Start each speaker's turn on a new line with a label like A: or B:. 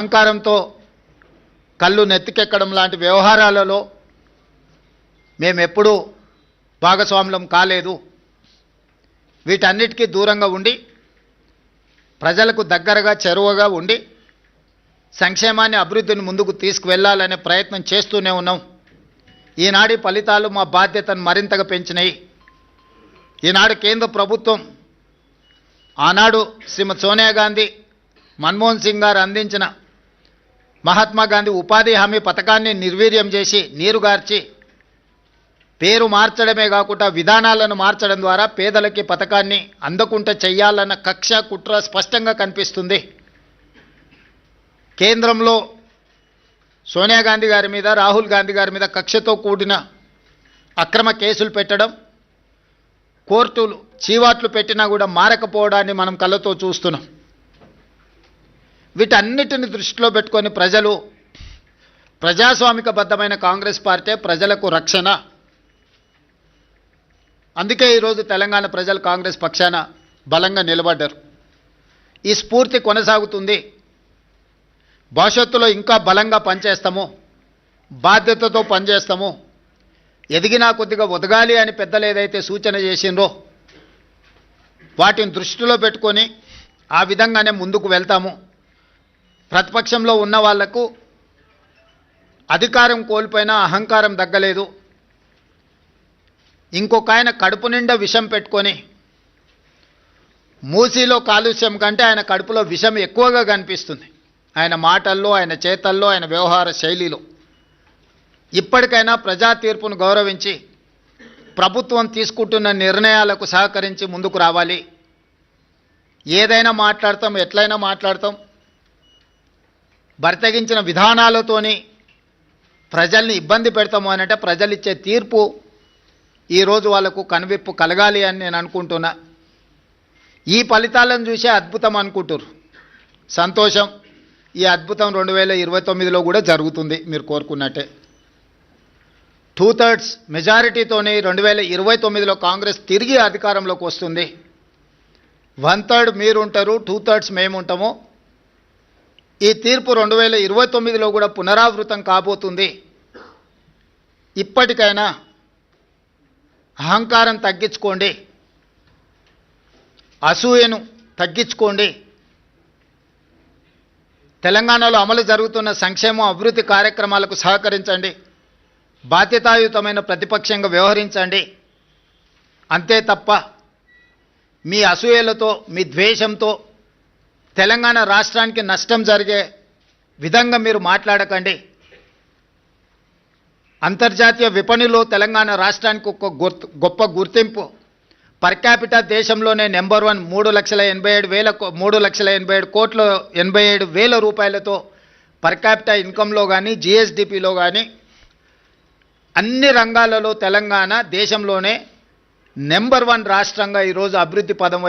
A: అహంకారంతో కళ్ళు నెత్తికెక్కడం లాంటి వ్యవహారాలలో మేమెప్పుడూ భాగస్వాములం కాలేదు. వీటన్నిటికీ దూరంగా ఉండి ప్రజలకు దగ్గరగా చెరువగా ఉండి సంక్షేమాన్ని అభివృద్ధిని ముందుకు తీసుకువెళ్ళాలనే ప్రయత్నం చేస్తూనే ఉన్నాం. ఈనాటి ఫలితాలు మా బాధ్యతను మరింతగా పెంచినాయి. ఈనాడు కేంద్ర ప్రభుత్వం ఆనాడు శ్రీమతి సోనియా గాంధీ మన్మోహన్ సింగ్ గారు అందించిన మహాత్మా గాంధీ ఉపాధి హామీ పథకాన్ని నిర్వీర్యం చేసి నీరుగార్చి పేరు మార్చడమే కాకుండా విధానాలను మార్చడం ద్వారా పేదలకి పథకాన్ని అందకుండా చెయ్యాలన్న కక్ష కుట్ర స్పష్టంగా కనిపిస్తుంది. కేంద్రంలో సోనియా గాంధీ గారి మీద రాహుల్ గాంధీ గారి మీద కక్షతో కూడిన అక్రమ కేసులు పెట్టడం, కోర్టులు చీవాట్లు పెట్టినా కూడా మారకపోవడాన్ని మనం కళ్ళతో చూస్తున్నాం. వీటన్నిటిని దృష్టిలో పెట్టుకొని ప్రజలు ప్రజాస్వామికబద్ధమైన కాంగ్రెస్ పార్టీ ప్రజలకు రక్షణ. అందుకే ఈరోజు తెలంగాణ ప్రజలు కాంగ్రెస్ పక్షాన బలంగా నిలబడ్డారు. ఈ స్ఫూర్తి కొనసాగుతుంది. భవిష్యత్తులో ఇంకా బలంగా పనిచేస్తాము, బాధ్యతతో పనిచేస్తాము. ఎదిగినా కొద్దిగా ఒదగాలి అని పెద్దలు ఏదైతే సూచన చేసిండ్రో వాటిని దృష్టిలో పెట్టుకొని ఆ విధంగానే ముందుకు వెళ్తాము. ప్రతిపక్షంలో ఉన్న వాళ్లకు అధికారం కోల్పోయినా అహంకారం తగ్గలేదు. ఇంకొక ఆయన కడుపు నిండా విషం పెట్టుకొని మూసీలో కాలుష్యం కంటే ఆయన కడుపులో విషం ఎక్కువగా కనిపిస్తుంది. ఆయన మాటల్లో, ఆయన చేతల్లో, ఆయన వ్యవహార శైలిలో. ఇప్పటికైనా ప్రజా తీర్పును గౌరవించి ప్రభుత్వం తీసుకుంటున్న నిర్ణయాలకు సహకరించి ముందుకు రావాలి. ఏదైనా మాట్లాడతాం, ఎట్లయినా మాట్లాడతాం. బరితెగించిన విధానాలతోని ప్రజల్ని ఇబ్బంది పెడతాము అనంటే ప్రజలు ఇచ్చే తీర్పు ఈరోజు వాళ్లకు కనువిప్పు కలగాలి అని నేను అనుకుంటున్నా. ఈ ఫలితాలను చూసే అద్భుతం అనుకుంటారు. సంతోషం. ఈ అద్భుతం 2029లో కూడా జరుగుతుంది మీరు కోరుకున్నట్టే. 2/3 మెజారిటీతోని 2029లో కాంగ్రెస్ తిరిగి అధికారంలోకి వస్తుంది. 1/3 మీరు ఉంటారు, 2/3 మేము ఉంటాము. ఈ తీర్పు 2029లో కూడా పునరావృతం కాబోతుంది. ఇప్పటికైనా అహంకారం తగ్గించుకోండి, అసూయను తగ్గించుకోండి. తెలంగాణలో అమలు జరుగుతున్న సంక్షేమ అభివృద్ధి కార్యక్రమాలకు సహకరించండి. బాధ్యతాయుతమైన ప్రతిపక్షంగా వ్యవహరించండి. అంతే తప్ప మీ అసూయలతో, మీ ద్వేషంతో తెలంగాణ రాష్ట్రానికి నష్టం జరిగే విధంగా మీరు మాట్లాడకండి. అంతర్జాతీయ విపణిలో తెలంగాణ రాష్ట్రానికి ఒక గొప్ప గుర్తింపు. పర్ క్యాపిటా దేశంలోనే నెంబర్ 1. 3,87,000 రూపాయలతో పర్ క్యాపిటా ఇన్కంలో కానీ, జిఎస్డిపిలో కానీ అన్ని రంగాలలో తెలంగాణ దేశంలోనే నెంబర్ 1 రాష్ట్రంగా ఈరోజు అభివృద్ధి పదం వైపు